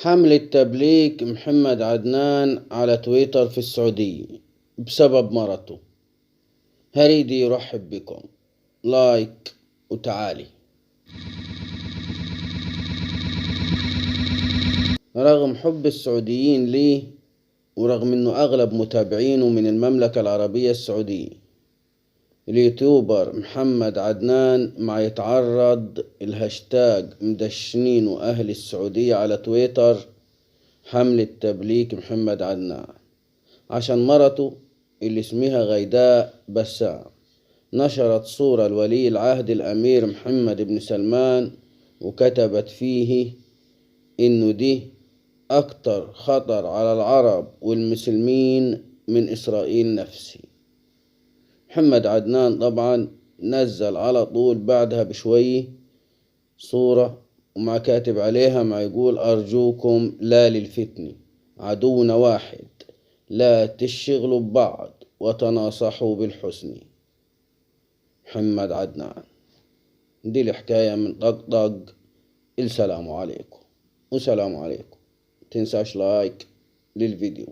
حملة تبليك محمد عدنان على تويتر في السعودية بسبب مرته. هريدي يرحب بكم. لايك وتعالي. رغم حب السعوديين ليه ورغم انه اغلب متابعينه من المملكة العربية السعودية، اليوتيوبر محمد عدنان ما يتعرض الهاشتاج مدشنين واهل السعودية على تويتر حملة تبليك محمد عدنان عشان مرته اللي اسمها غيداء بسام نشرت صورة لولي العهد الأمير محمد بن سلمان وكتبت فيه إنه دي أكتر خطر على العرب والمسلمين من إسرائيل نفسي. محمد عدنان طبعا نزل على طول بعدها بشوي صورة وما كاتب عليها ما يقول أرجوكم لا للفتن، عدونا واحد، لا تشغلوا ببعض وتناصحوا بالحسن. محمد عدنان. دي الحكاية من طقطق. السلام عليكم. والسلام عليكم. تنساش لايك للفيديو.